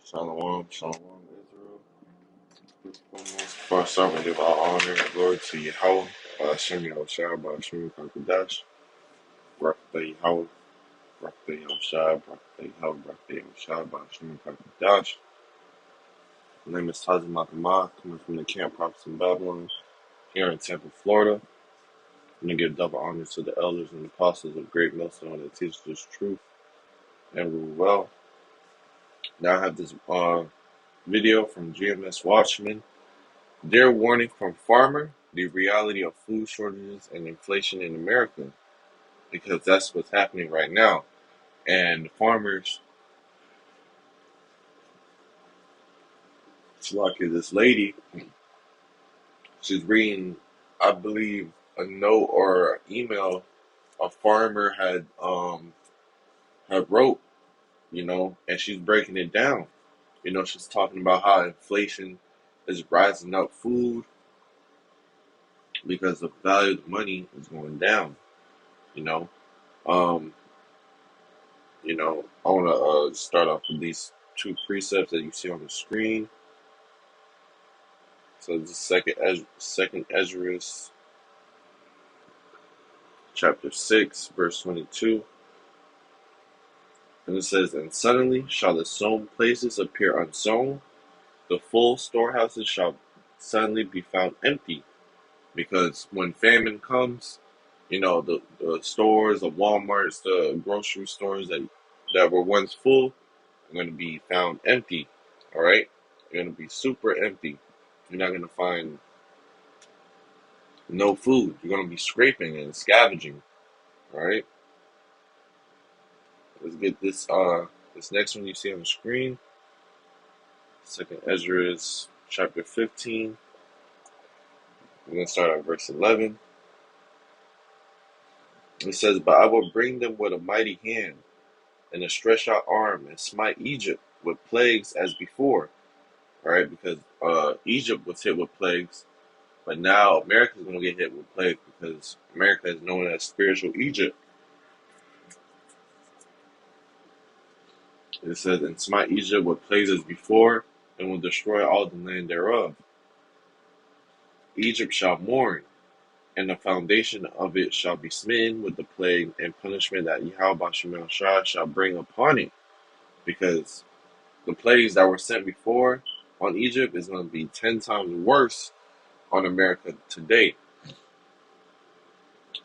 Shalom, shalom, Israel. Before I start, we give all honor and glory to Yahweh, Hashem Yahushua, Hashem Kakadash, Barakatah Yahweh, Barakatah Yahushua, Barakatah Yahweh, Barakatah Yahushua, Hashem Kakadash. My name is Tazi Makamah, coming from the Camp Prophets in Babylon, here in Tampa, Florida. I'm going to give double honor to the elders and apostles of Great Millstone that teach this truth and rule well. Now I have this video from GMS Watchman. Their warning from farmer, the reality of food shortages and inflation in America, because that's what's happening right now. And the farmers, it's like this lady, she's reading, I believe, a note or email a farmer had wrote, and she's breaking it down. She's talking about how inflation is rising up food because the value of the money is going down. I want to start off with these two precepts that you see on the screen. So the second Ezra, chapter 6, verse 22. And it says, "And suddenly shall the sown places appear unsown, the full storehouses shall suddenly be found empty." Because when famine comes, the stores, the Walmarts, the grocery stores that were once full are going to be found empty. All right? They're going to be super empty. You're not going to find no food. You're going to be scraping and scavenging. All right? Let's get this next one you see on the screen. Second Ezra, chapter 15. We're going to start at verse 11. It says, "But I will bring them with a mighty hand and a stretched out arm and smite Egypt with plagues as before." All right, because Egypt was hit with plagues, but now America is going to get hit with plagues because America is known as spiritual Egypt. It says, "And smite Egypt with plagues as before, and will destroy all the land thereof. Egypt shall mourn, and the foundation of it shall be smitten with the plague and punishment that Yahweh shall bring upon it." Because the plagues that were sent before on Egypt is going to be 10 times worse on America today.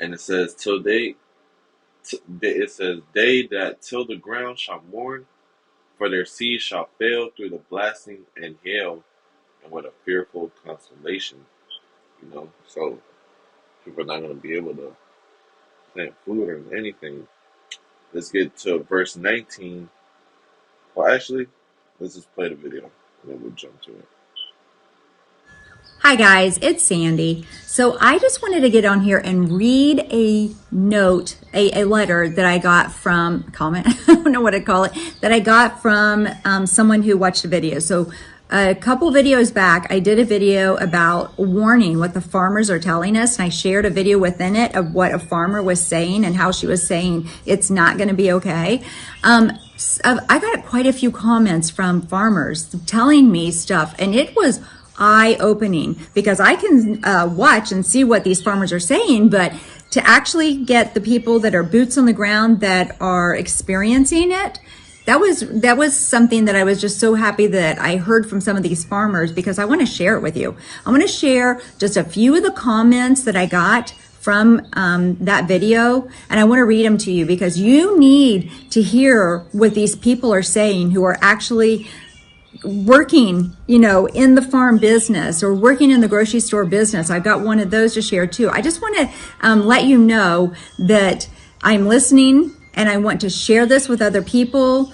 And it says, "They that till the ground shall mourn, for their seed shall fail through the blasting and hail, and what a fearful consolation." So people are not going to be able to plant food or anything. Let's get to verse 19. Well, actually, let's just play the video, and then we'll jump to it. Hi guys, it's Sandy. So I just wanted to get on here and read a note, a letter that I got from, comment, I don't know what to call it, that I got from someone who watched a video. So a couple videos back, I did a video about warning, what the farmers are telling us, and I shared a video within it of what a farmer was saying and how she was saying it's not going to be okay. I got quite a few comments from farmers telling me stuff, and it was eye-opening because I can watch and see what these farmers are saying, but to actually get the people that are boots on the ground that are experiencing it, that was something that I was just so happy that I heard from some of these farmers, because I want to share it with you. I want to share just a few of the comments that I got from that video, and I want to read them to you because you need to hear what these people are saying who are actually working, in the farm business or working in the grocery store business. I've got one of those to share too. I just want to let you know that I'm listening and I want to share this with other people.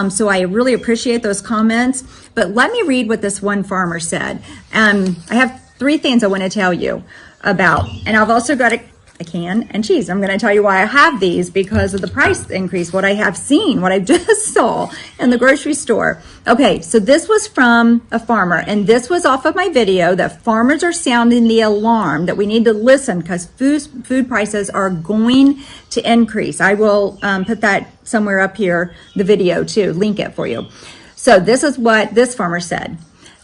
So I really appreciate those comments. But let me read what this one farmer said. I have 3 things I want to tell you about. And I've also got a can and cheese. I'm going to tell you why I have these, because of the price increase, what I have seen, what I just saw in the grocery store. Okay, so this was from a farmer, and this was off of my video that farmers are sounding the alarm that we need to listen because food prices are going to increase. I will put that somewhere up here, the video too, link it for you. So this is what this farmer said.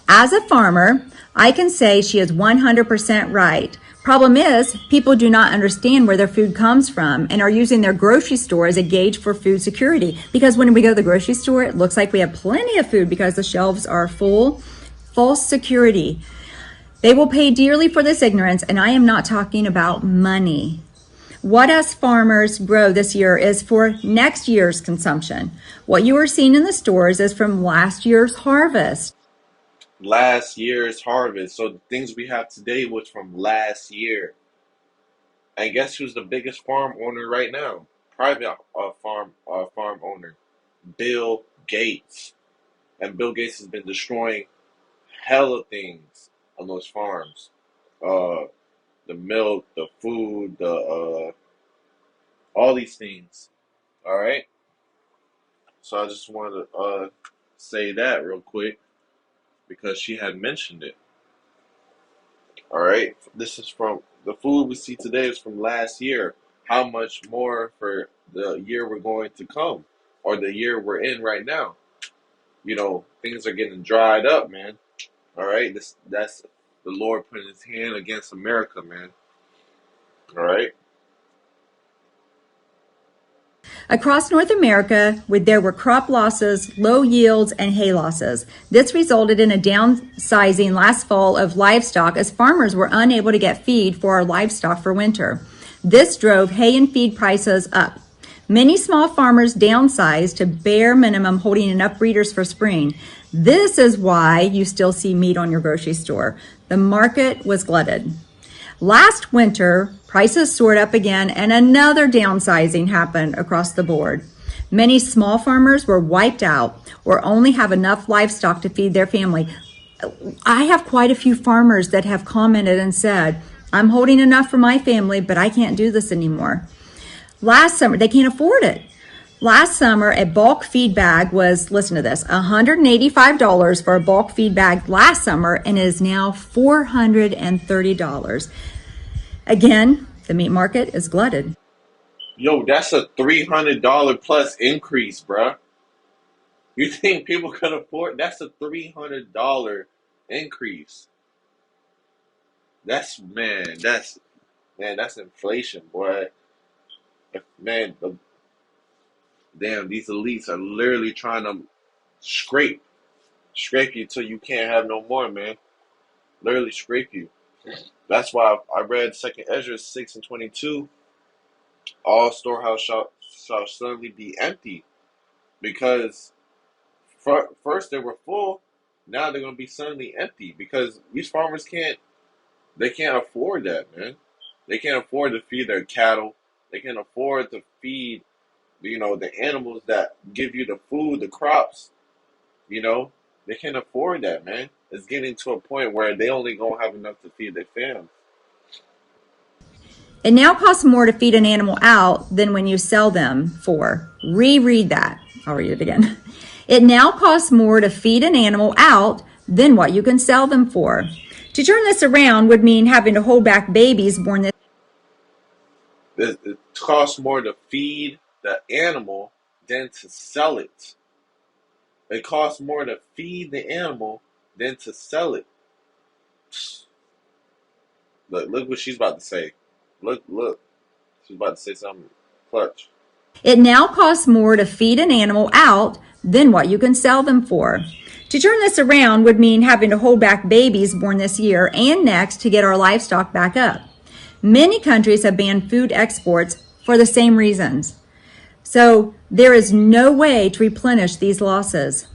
As a farmer, I can say she is 100% right. Problem is, people do not understand where their food comes from and are using their grocery store as a gauge for food security. Because when we go to the grocery store, it looks like we have plenty of food because the shelves are full. False security. They will pay dearly for this ignorance, and I am not talking about money. What us farmers grow this year is for next year's consumption. What you are seeing in the stores is from last year's harvest. Last year's harvest. So the things we have today was from last year. And guess who's the biggest farm owner right now? Private farm owner, Bill Gates. And Bill Gates has been destroying hella things on those farms. Uh, the milk, the food, the all these things. All right. So I just wanted to say that real quick because she had mentioned it. All right. This is from the food we see today is from last year. How much more for the year we're going to come or the year we're in right now? You know, things are getting dried up, man. All right. That's the Lord putting his hand against America, man. All right. Across North America, there were crop losses, low yields, and hay losses. This resulted in a downsizing last fall of livestock as farmers were unable to get feed for our livestock for winter. This drove hay and feed prices up. Many small farmers downsized to bare minimum, holding enough breeders for spring. This is why you still see meat on your grocery store. The market was glutted. Last winter, prices soared up again and another downsizing happened across the board. Many small farmers were wiped out or only have enough livestock to feed their family. I have quite a few farmers that have commented and said, I'm holding enough for my family, but I can't do this anymore. Last summer, they can't afford it. Last summer, a bulk feed bag was, listen to this, $185 for a bulk feed bag last summer and is now $430. Again, the meat market is glutted. Yo, that's a $300 plus increase, bruh. You think people can afford? That's a $300 increase. That's inflation, boy. Man, damn, these elites are literally trying to scrape, scrape you till you can't have no more, man. Literally scrape you. That's why I read Second Ezra 6:22. All storehouse shall suddenly be empty because first they were full, now they're gonna be suddenly empty because these farmers can't afford that, man. They can't afford to feed their cattle. They can't afford to feed, the animals that give you the food, the crops. You know, they can't afford that, man. It's getting to a point where they only gonna have enough to feed their family. It now costs more to feed an animal out than when you sell them for. Reread that. I'll read it again. It now costs more to feed an animal out than what you can sell them for. To turn this around would mean having to hold back babies born this. It costs more to feed the animal than to sell it. It costs more to feed the animal than to sell it. Look what she's about to say. Look. She's about to say something clutch. It now costs more to feed an animal out than what you can sell them for. To turn this around would mean having to hold back babies born this year and next to get our livestock back up. Many countries have banned food exports for the same reasons. So there is no way to replenish these losses.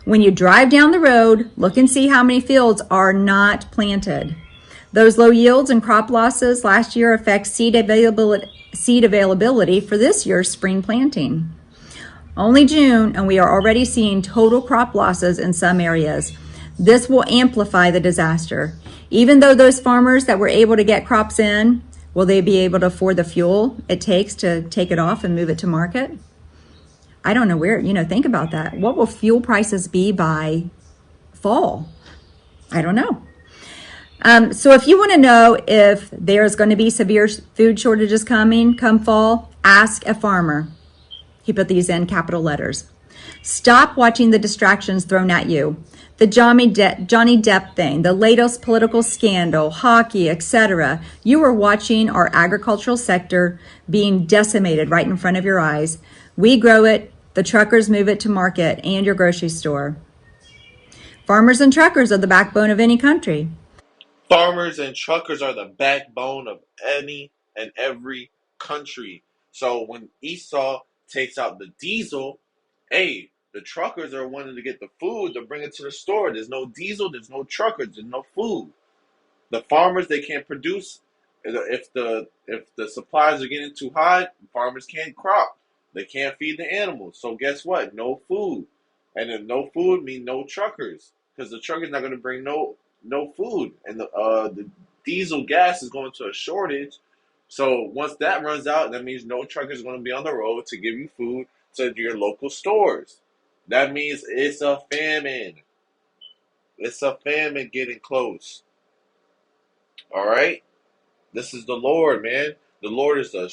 When you drive down the road, look and see how many fields are not planted. Those low yields and crop losses last year affect seed availability for this year's spring planting. Only June, and we are already seeing total crop losses in some areas. This will amplify the disaster. Even though those farmers that were able to get crops in, will they be able to afford the fuel it takes to take it off and move it to market? I don't know where, think about that. What will fuel prices be by fall? I don't know. So if you want to know if there's going to be severe food shortages coming come fall, ask a farmer. He put these in capital letters. Stop watching the distractions thrown at you. The Johnny Depp thing, the latest political scandal, hockey, etc. You are watching our agricultural sector being decimated right in front of your eyes. We grow it, the truckers move it to market and your grocery store. Farmers and truckers are the backbone of any country. Farmers and truckers are the backbone of any and every country. So when Esau takes out the diesel, hey, the truckers are wanting to get the food to bring it to the store. There's no diesel, there's no truckers, there's no food. The farmers, they can't produce. If the supplies are getting too high, farmers can't crop. They can't feed the animals. So guess what? No food, and if no food means no truckers, because the truckers not going to bring no food, and the diesel gas is going to a shortage. So once that runs out, that means no truckers are going to be on the road to give you food to your local stores. That means it's a famine. It's a famine getting close. All right. This is the Lord, man. The Lord is a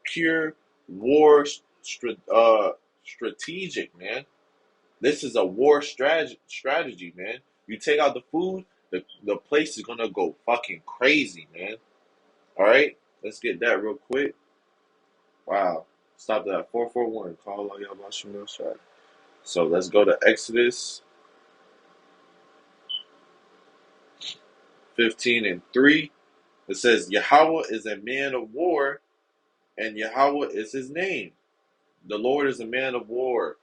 pure war strategic, man. This is a war strategy, man. You take out the food, the place is gonna go fucking crazy, man. All right, let's get that real quick. Wow, stop that 441. Call all y'all about Shemil Shot. So let's go to Exodus 15:3. It says Yahweh is a man of war, and Yahweh is his name. The Lord is a man of war.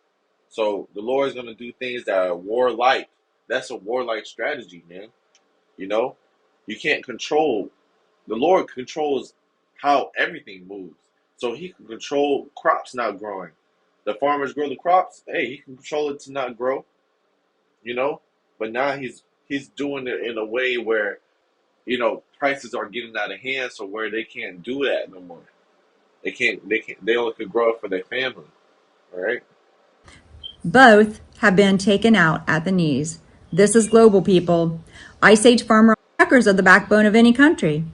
So the Lord is going to do things that are warlike. That's a warlike strategy, man. You know, you can't control. The Lord controls how everything moves. So he can control crops not growing. The farmers grow the crops. Hey, he can control it to not grow. You know, but now he's doing it in a way where prices are getting out of hand. So where they can't do that no more. They can't. They only can grow it for their family. All right. Both have been taken out at the knees. This is global, people. Ice Age farmer truckers are the backbone of any country.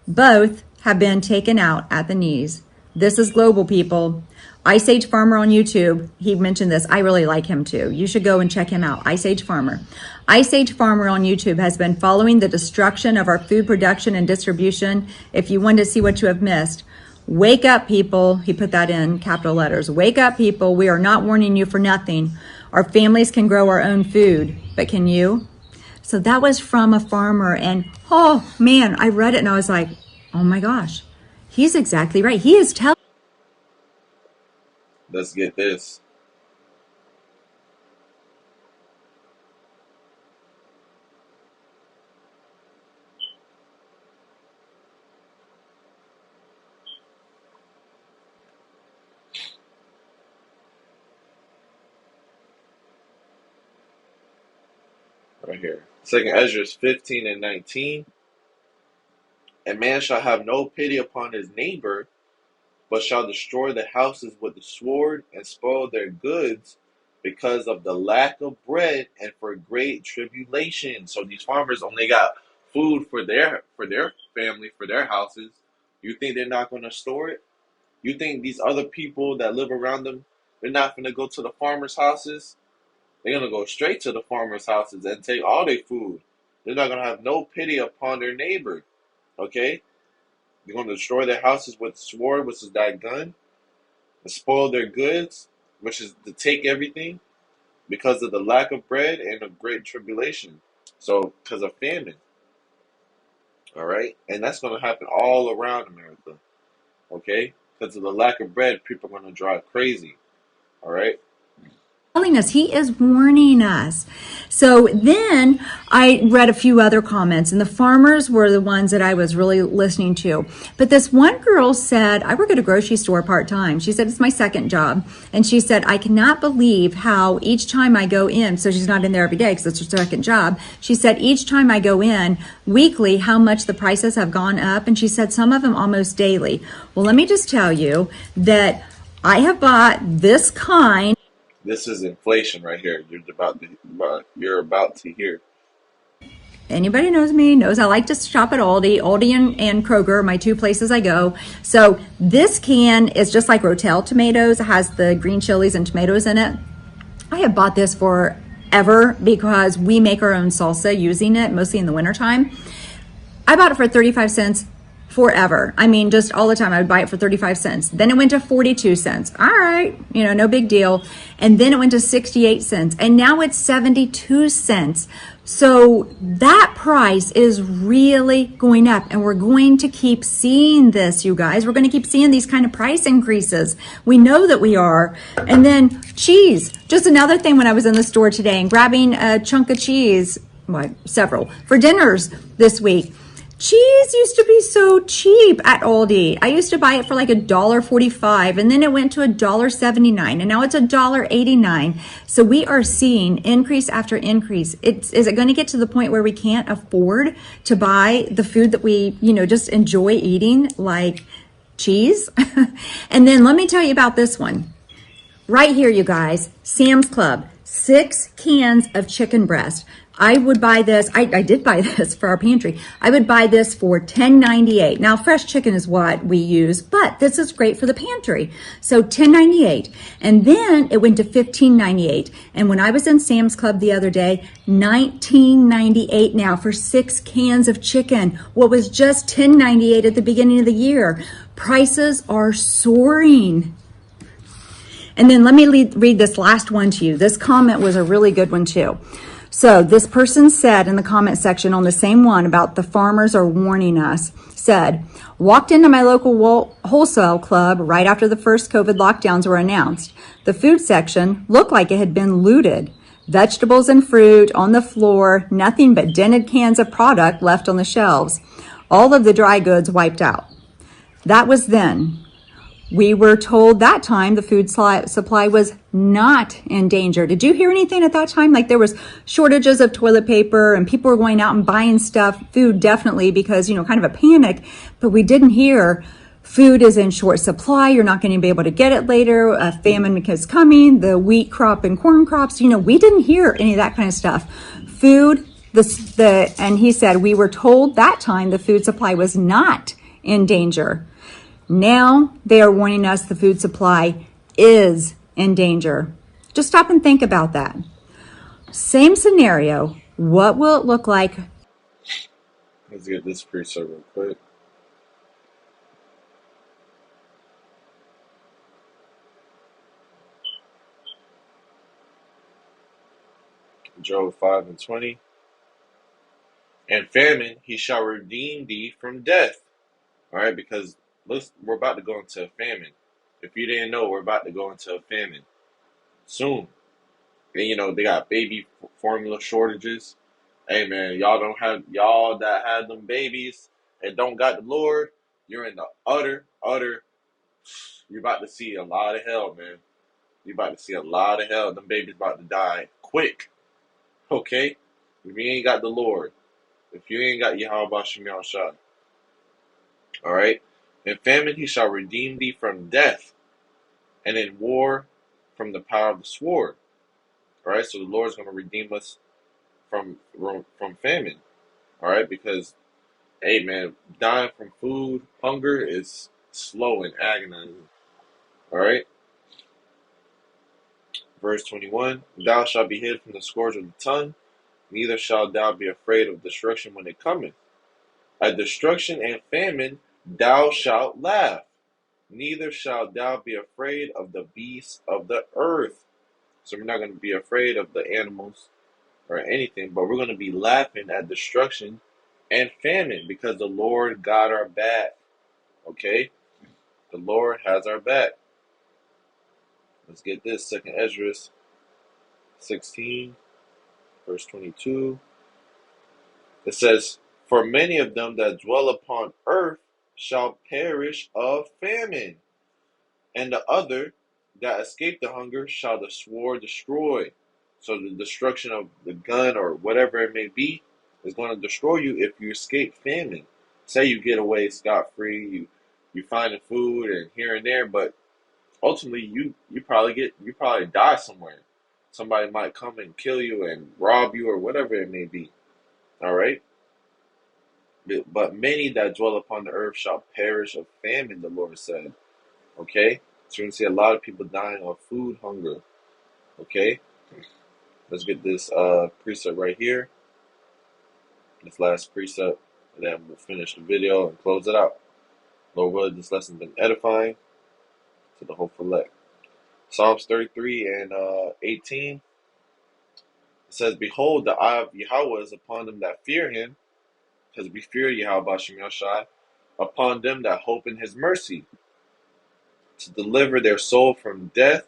Both have been taken out at the knees. This is global, people. Ice Age Farmer on YouTube, he mentioned this. I really like him too. You should go and check him out. Ice Age Farmer. Ice Age Farmer on YouTube has been following the destruction of our food production and distribution. If you want to see what you have missed, wake up, people. He put that in capital letters. Wake up, people. We are not warning you for nothing. Our families can grow our own food, but can you? So that was from a farmer, and oh man, I read it and I was like, oh my gosh, he's exactly right. He is telling. Let's get this. Right here. Second Ezra 15:19. A man shall have no pity upon his neighbor, but shall destroy the houses with the sword and spoil their goods because of the lack of bread and for great tribulation. So these farmers only got food for their family, for their houses. You think they're not going to store it? You think these other people that live around them, they're not going to go to the farmers' houses? They're going to go straight to the farmers' houses and take all their food. They're not going to have no pity upon their neighbor. Okay? They're going to destroy their houses with sword, which is that gun, and spoil their goods, which is to take everything, because of the lack of bread and of great tribulation. So, because of famine. All right? And that's going to happen all around America. Okay? Because of the lack of bread, people are going to drive crazy. All right? Us. He is warning us. So then I read a few other comments, and the farmers were the ones that I was really listening to. But this one girl said, I work at a grocery store part-time. She said, it's my second job. And she said, I cannot believe how each time I go in, so she's not in there every day because it's her second job. She said, each time I go in weekly, how much the prices have gone up. And she said, some of them almost daily. Well, let me just tell you that I have bought this kind. This is inflation right here. You're about to hear. Anybody knows me knows I like to shop at Aldi and Kroger, my two places I go. So this can is just like Rotel tomatoes. It has the green chilies and tomatoes in it. I have bought this forever because we make our own salsa using it, mostly in the wintertime. I bought it for 35 cents forever. I mean, just all the time. I would buy it for 35 cents. Then it went to 42 cents. All right, no big deal. And then it went to 68 cents. And now it's 72 cents. So that price is really going up. And we're going to keep seeing this, you guys. We're going to keep seeing these kind of price increases. We know that we are. And then cheese. Just another thing when I was in the store today and grabbing a chunk of cheese, well, several, for dinners this week. Cheese used to be so cheap at Aldi. I used to buy it for like $1.45, and then it went to $1.79, and now it's $1.89. So we are seeing increase after increase. Is it going to get to the point where we can't afford to buy the food that we, just enjoy eating, like cheese? And then let me tell you about this one. Right here, you guys, Sam's Club, 6 cans of chicken breast. I would buy this. I did buy this for our pantry. I would buy this for $10.98. Now, fresh chicken is what we use, but this is great for the pantry. So $10.98. And then it went to $15.98. And when I was in Sam's Club the other day, $19.98 now for 6 cans of chicken. What was just $10.98 at the beginning of the year. Prices are soaring. And then let me read this last one to you. This comment was a really good one too. So this person said in the comment section on the same one about the farmers are warning us, said, walked into my local wholesale club right after the first COVID lockdowns were announced. The food section looked like it had been looted. Vegetables and fruit on the floor, nothing but dented cans of product left on the shelves. All of the dry goods wiped out. That was then. We were told that time the food supply was not in danger. Did you hear anything at that time? Like there was shortages of toilet paper and people were going out and buying stuff, food definitely because, kind of a panic, but we didn't hear food is in short supply. You're not going to be able to get it later. A famine is coming, the wheat crop and corn crops. We didn't hear any of that kind of stuff. Food, and he said, we were told that time the food supply was not in danger. Now they are warning us the food supply is in danger. Just stop and think about that. Same scenario. What will it look like? Let's get this preset real quick. Job 5:20. And famine, he shall redeem thee from death. All right, because we're about to go into a famine. If you didn't know, we're about to go into a famine soon. And they got baby formula shortages. Hey man, y'all that had them babies and don't got the Lord, you're in the utter. You're about to see a lot of hell, man. You're about to see a lot of hell. Them babies about to die quick. Okay, if you ain't got the Lord, if you ain't got Yahweh Shem Shah. All right. In famine he shall redeem thee from death, and in war from the power of the sword. All right. So the Lord is going to redeem us from famine. All right, because hey man, dying from food hunger is slow and agonizing. All right. Verse 21: Thou shalt be hid from the scourge of the tongue, neither shalt thou be afraid of destruction when it cometh. At destruction and famine thou shalt laugh. Neither shalt thou be afraid of the beasts of the earth. So we're not going to be afraid of the animals or anything, but we're going to be laughing at destruction and famine because the Lord got our back. Okay? The Lord has our back. Let's get this. 2 Ezra 16, verse 22. It says, For many of them that dwell upon earth shall perish of famine, and the other that escape the hunger shall the sword destroy. So the destruction of the gun or whatever it may be is going to destroy you if you escape famine. Say you get away scot-free, you find the food and here and there, but ultimately you probably die somewhere. Somebody might come and kill you and rob you or whatever it may be. All right. But many that dwell upon the earth shall perish of famine, the Lord said. Okay. So you're going to see a lot of people dying of food hunger. Okay. Let's get this precept right here. This last precept. And then we'll finish the video and close it out. Lord willing, this lesson has been edifying to the hopeful elect. Psalms 33 and 18. It says, behold, the eye of Yahweh is upon them that fear him, because we fear Yahweh Bashem Yashai, upon them that hope in his mercy, to deliver their soul from death,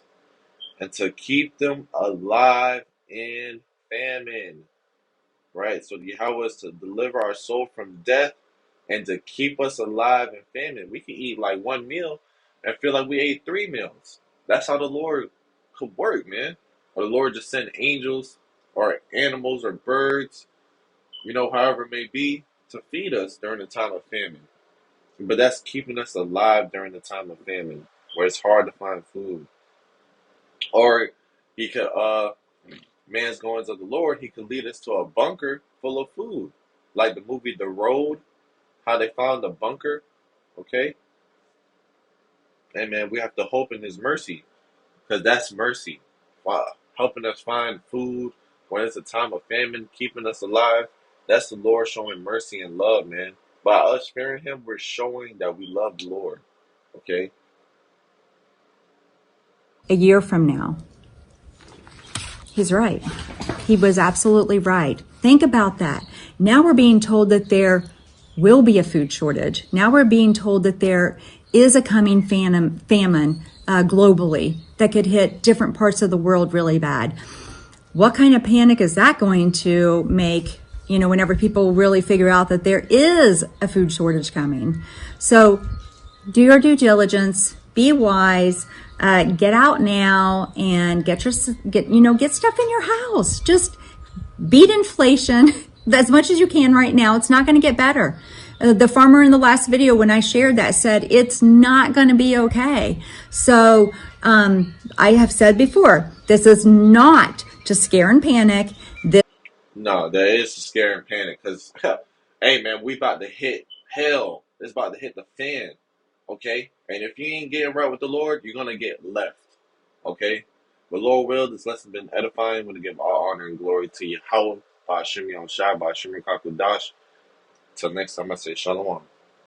and to keep them alive in famine. Right? So Yahweh is to deliver our soul from death and to keep us alive in famine. We can eat like one meal and feel like we ate 3 meals. That's how the Lord could work, man. Or the Lord just send angels or animals or birds, however it may be, to feed us during the time of famine. But that's keeping us alive during the time of famine, where it's hard to find food. Or he could, man's goings of the Lord, he could lead us to a bunker full of food. Like the movie The Road, how they found the bunker, okay? And man, we have to hope in his mercy, because that's mercy. Wow. Helping us find food when it's a time of famine, keeping us alive. That's the Lord showing mercy and love, man. By us fearing him, we're showing that we love the Lord. Okay? A year from now. He's right. He was absolutely right. Think about that. Now we're being told that there will be a food shortage. Now we're being told that there is a coming famine globally that could hit different parts of the world really bad. What kind of panic is that going to make, whenever people really figure out that there is a food shortage coming? So do your due diligence, be wise, get out now and get stuff in your house. Just beat inflation as much as you can right now. It's not going to get better. The farmer in the last video, when I shared that, said it's not going to be okay. So I have said before, this is not to scare and panic. No, there is a scare and panic, because, hey, man, we about to hit hell. It's about to hit the fan, okay? And if you ain't getting right with the Lord, you're going to get left, okay? But Lord will, this lesson has been edifying. I'm going to give all honor and glory to Yahweh, by Hashem Yahushua, by Hashem Yakakudash. Till next time, I say Shalom.